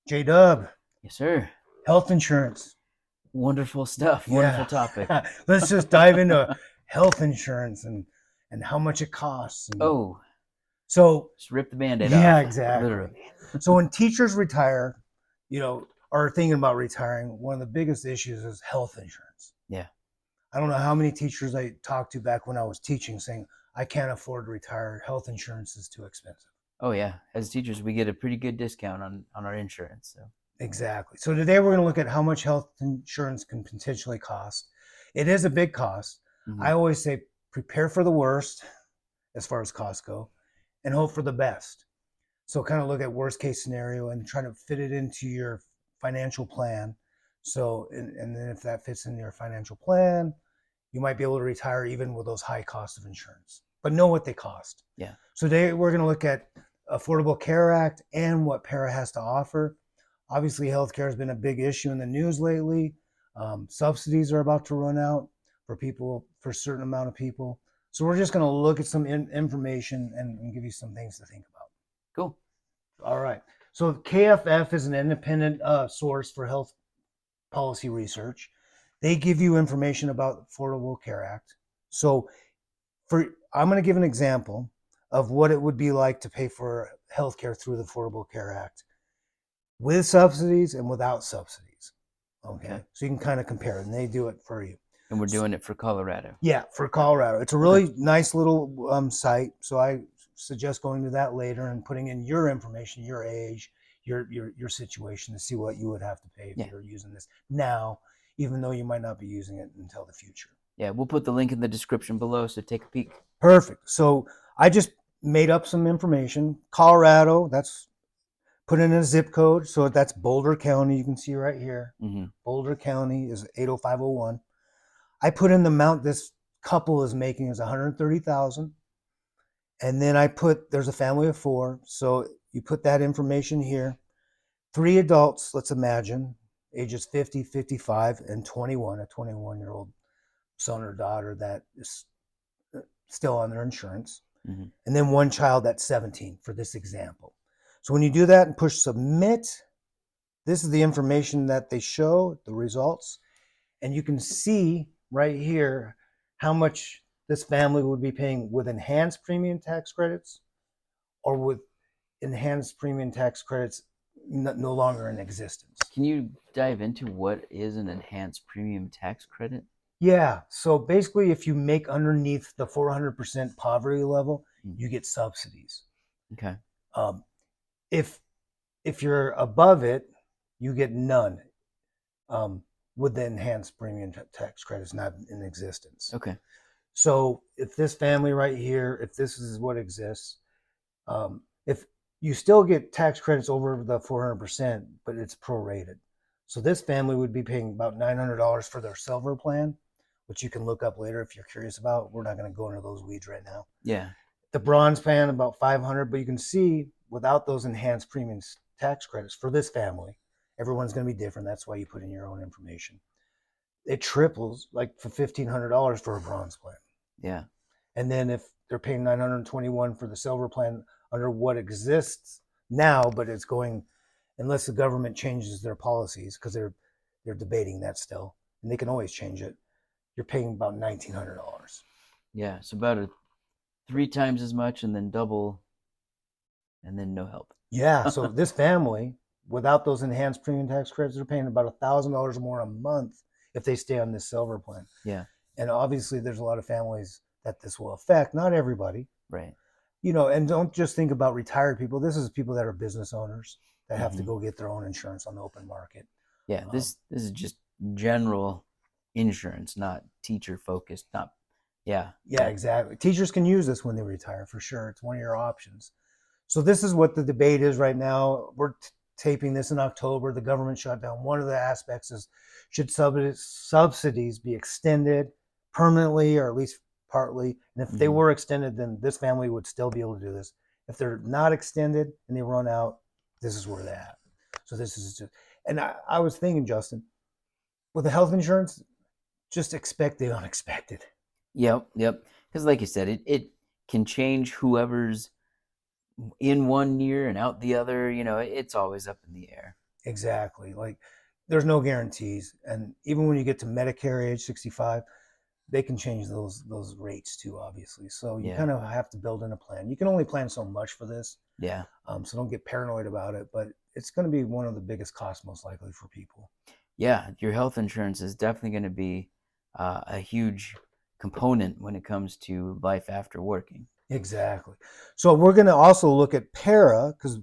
J-Dub, Yes, sir. health insurance. Wonderful stuff. Wonderful Yeah. topic. Let's just dive into health insurance and how much it costs. And Oh, so, just rip the Band-Aid yeah, off. exactly. Literally. So when teachers retire, are thinking about retiring, one of the biggest issues is health insurance. Yeah. I don't know how many teachers I talked to back when I was teaching saying, I can't afford to retire. Health insurance is too expensive. Oh, yeah. As teachers, we get a pretty good discount on our insurance. So, Exactly. So today we're going to look at how much health insurance can potentially cost. It is a big cost. hmm I always say prepare for the worst as far as costs go and hope for the best. So kind of look at worst case scenario and try to fit it into your financial plan. So, and then if that fits in your financial plan, you might be able to retire even with those high costs of insurance, but know what they cost. yeah. So today we're going to look at Affordable Care Act and what PERA has to offer. Obviously, healthcare has been a big issue in the news lately. Subsidies are about to run out for people, for a certain amount of people. So we're just going to look at some information and give you some things to think about. Cool. All right. So KFF is an independent source for health policy research. They give you information about Affordable Care Act. So I'm going to give an example of what it would be like to pay for healthcare through the Affordable Care Act with subsidies and without subsidies. Okay. So you can kind of compare it, and they do it for you. And we're doing it for Colorado. Yeah, for Colorado. It's a really nice little site. So I suggest going to that later and putting in your information, your age, your situation to see what you would have to pay if you're using this now, even though you might not be using it until the future. Yeah, we'll put the link in the description below, so take a peek. Perfect. So I just made up some information. Colorado, that's put in a zip code. So that's Boulder County. You can see right here. Mm-hmm. Boulder County is 80501. I put in the amount this couple is making is 130,000. And then there's a family of 4. So you put that information here. 3 adults, let's imagine, ages 50, 55, and 21, a 21-year-old son or daughter that is still on their insurance. Mm-hmm. And then 1 child that's 17 for this example. So when you do that and push submit, this is the information that they show, the results. And you can see right here how much this family would be paying with enhanced premium tax credits or with enhanced premium tax credits no longer in existence. Can you dive into what is an enhanced premium tax credit? Yeah. So basically, if you make underneath the 400% poverty level, you get subsidies. Okay. If you're above it, you get none. With the enhanced premium tax credits not in existence. Okay. So if this family right here, if this is what exists, if you still get tax credits over the 400%, but it's prorated. So this family would be paying about $900 for their silver plan, which you can look up later if you're curious about. We're not going to go into those weeds right now. Yeah. The bronze plan about 500, but you can see without those enhanced premium tax credits for this family, everyone's going to be different. That's why you put in your own information. It triples, like for $1,500 for a bronze plan. Yeah. And then if they're paying $921 for the silver plan under what exists now, but it's going, unless the government changes their policies, because they're debating that still, and they can always change it, you're paying about $1,900. Yeah. So about 3 times as much, and then double, and then no help. Yeah. So this family, without those enhanced premium tax credits, they're paying about $1,000 more a month if they stay on this silver plan. Yeah. And obviously there's a lot of families that this will affect, not everybody. Right. And don't just think about retired people. This is people that are business owners that have to go get their own insurance on the open market. Yeah. This is just general insurance, not teacher focused, not Yeah, exactly. Teachers can use this when they retire for sure. It's one of your options. So this is what the debate is right now. We're taping this in October. The government shutdown. One of the aspects is, should subsidies be extended permanently or at least partly? And if they were extended, then this family would still be able to do this. If they're not extended and they run out, this is where they're at. So this is just, and I was thinking, Justin, with the health insurance, just expect the unexpected. Yep. Because like you said, it can change whoever's in one year and out the other. It's always up in the air. Exactly. Like there's no guarantees. And even when you get to Medicare age 65, they can change those rates too, obviously. So you Yeah. kind of have to build in a plan. You can only plan so much for this. Yeah. So don't get paranoid about it, but it's going to be one of the biggest costs most likely for people. Yeah. Your health insurance is definitely going to be a huge component when it comes to life after working. Exactly. So we're going to also look at PERA because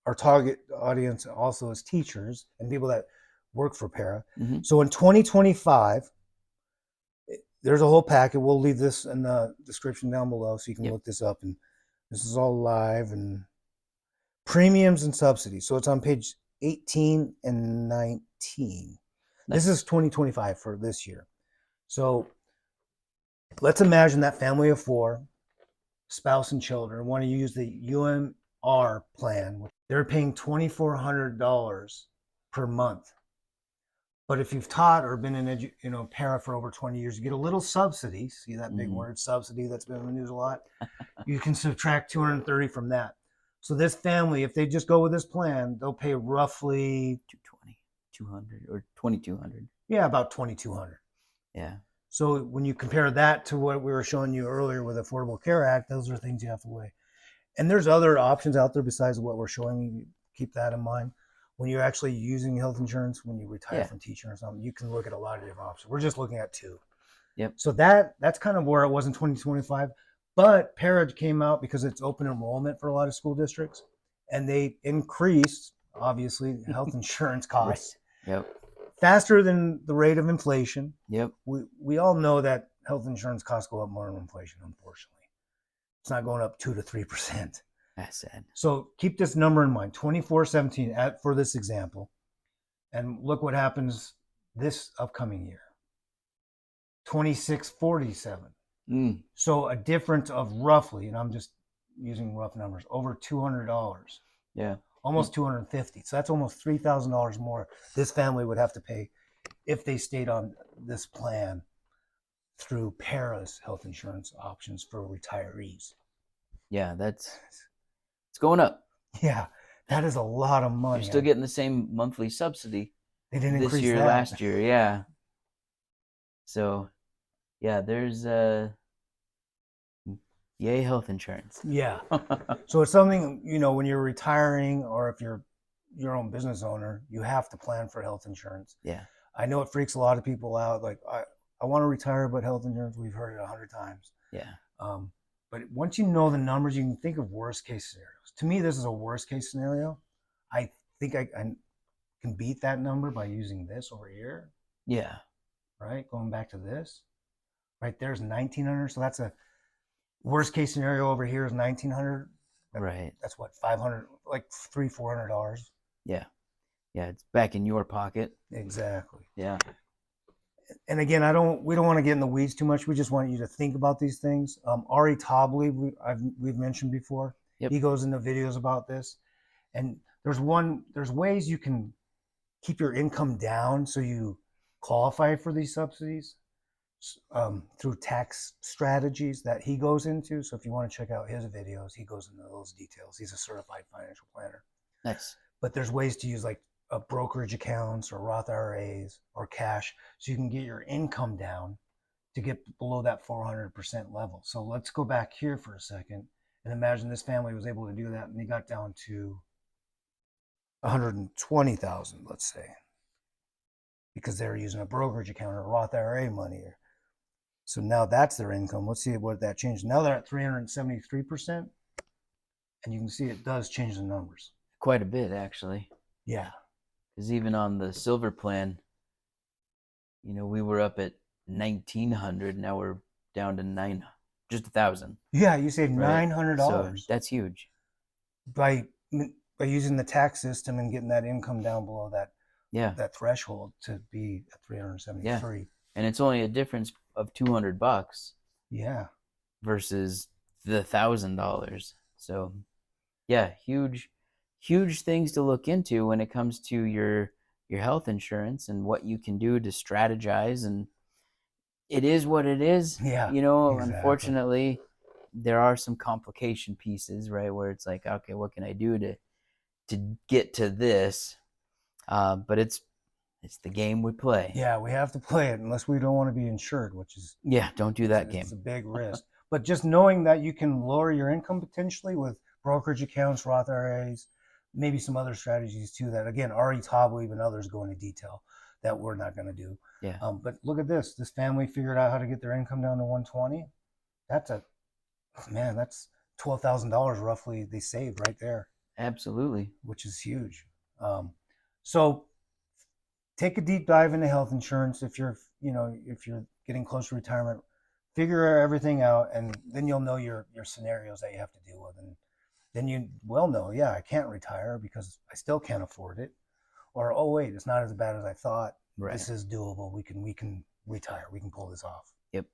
our target audience also is teachers and people that work for PERA. Hmm. So in 2025, there's a whole packet. We'll leave this in the description down below so you can Yep. look this up. And this is all live and premiums and subsidies. So it's on page 18 and 19. This is Nice. 2025 for this year. So let's imagine that family of four, spouse and children, want to use the UMR plan. They're paying $2,400 per month. But if you've taught or been in para for over 20 years, you get a little subsidy. See that big word, subsidy, that's been in the news a lot. You can subtract 230 from that. So this family, if they just go with this plan, they'll pay roughly 220, 200, or 2,200. Yeah, about 2,200. Yeah. So when you compare that to what we were showing you earlier with Affordable Care Act, those are things you have to weigh. And there's other options out there besides what we're showing you. Keep that in mind. When you're actually using health insurance, when you retire from teaching or something, you can look at a lot of different options. We're just looking at two. Yep. So that's kind of where it was in 2025. But PERA came out because it's open enrollment for a lot of school districts, and they increased, obviously, health insurance costs. Right. Yep. Faster than the rate of inflation. Yep. We all know that health insurance costs go up more than inflation, unfortunately. It's not going up 2 to 3%. That's sad. So keep this number in mind, 2417 for this example. And look what happens this upcoming year. 2647. So a difference of roughly, and I'm just using rough numbers, over $200. Yeah. Almost 250. So that's almost $3,000 more this family would have to pay if they stayed on this plan through PERA's health insurance options for retirees. Yeah, it's going up. Yeah, that is a lot of money. You're still getting the same monthly subsidy. They didn't this increase year, that. last year, yeah. So, yeah, there's yay health insurance. Yeah. So it's something, when you're retiring or if you're your own business owner, you have to plan for health insurance. Yeah. I know it freaks a lot of people out. Like, I want to retire, but health insurance, we've heard it 100 times. Yeah. But once you know the numbers, you can think of worst case scenarios. To me, this is a worst case scenario. I think I can beat that number by using this over here. Yeah. Right? Going back to this. Right there's 1,900. So that's a worst case scenario over here is 1,900. Right. That's what, 500, like $300-400. Yeah. Yeah, it's back in your pocket. Exactly. Yeah. And again, we don't want to get in the weeds too much. We just want you to think about these things. Ari Tobley, we've mentioned before. Yep. He goes into videos about this, and there's ways you can keep your income down so you qualify for these subsidies through tax strategies that he goes into. So if you want to check out his videos, he goes into those details. He's a certified financial planner. Nice. But there's ways to use like brokerage accounts or Roth IRAs or cash so you can get your income down to get below that 400% level. So let's go back here for a second and imagine this family was able to do that and they got down to 120,000, let's say, because they were using a brokerage account or Roth IRA money. So now that's their income. Let's see what that changed. Now they're at 373%, and you can see it does change the numbers. Quite a bit, actually. Yeah. Because even on the silver plan, we were up at 1,900. Now we're down to just 1,000. Yeah, you saved right? $900. So that's huge. By using the tax system and getting that income down below that threshold to be at 373. Yeah. And it's only a difference of $200. Yeah. Versus the $1,000. So, yeah, huge things to look into when it comes to your health insurance and what you can do to strategize. And it is what it is. Yeah. Exactly. Unfortunately, there are some complication pieces, right? Where it's like, okay, what can I do to get to this? But it's the game we play. Yeah, we have to play it unless we don't want to be insured, which is Yeah, don't do that it's a game. big risk. But just knowing that you can lower your income potentially with brokerage accounts, Roth IRAs, maybe some other strategies too. That again, Ari Toblev and others go into detail that we're not going to do. Yeah, But look at this. This family figured out how to get their income down to 120. That's a man. That's $12,000 roughly they saved right there, absolutely. which is huge. So take a deep dive into health insurance if you're if you're getting close to retirement. Figure everything out, and then you'll know your scenarios that you have to deal with, and then you will know, yeah, I can't retire because I still can't afford it, or oh wait, it's not as bad as I thought. Right. This is doable. We can retire. We can pull this off. Yep.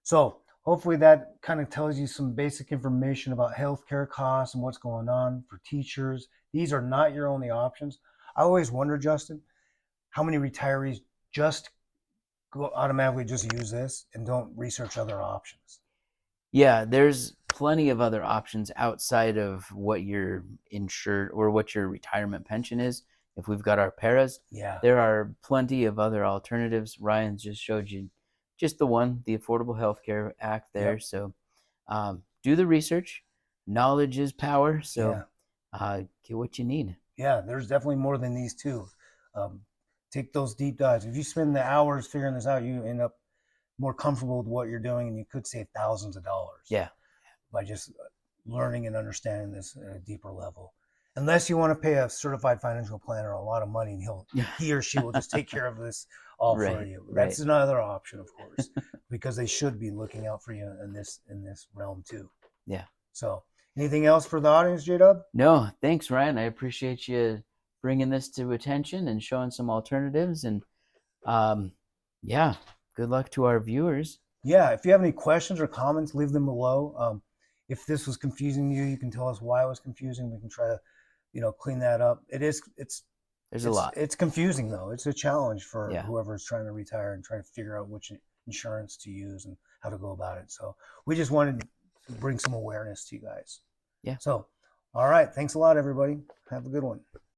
So hopefully that kind of tells you some basic information about healthcare costs and what's going on for teachers. These are not your only options. I always wonder, Justin, how many retirees just go automatically just use this and don't research other options. Yeah, there's plenty of other options outside of what your insured or what your retirement pension is. If we've got our PERAs, Yeah. there are plenty of other alternatives. Ryan just showed you just the one, the Affordable Health Care Act there. Yep. So do the research. Knowledge is power. So get what you need. Yeah, there's definitely more than these two. Take those deep dives. If you spend the hours figuring this out, you end up more comfortable with what you're doing, and you could save thousands of dollars. Yeah. By just learning and understanding this at a deeper level. Unless you want to pay a certified financial planner a lot of money, and he or she will just take care of this all for you. That's another option, of course, because they should be looking out for you in this realm too. Yeah. So, anything else for the audience, J-Dub? No, thanks, Ryan. I appreciate you bringing this to attention and showing some alternatives. And yeah, good luck to our viewers. Yeah, if you have any questions or comments, leave them below. If this was confusing you, you can tell us why it was confusing. We can try to, clean that up. It's a lot. It's confusing though. It's a challenge for Yeah. whoever's trying to retire and try to figure out which insurance to use and how to go about it. So we just wanted to bring some awareness to you guys. Yeah. So, all right. Thanks a lot, everybody. Have a good one.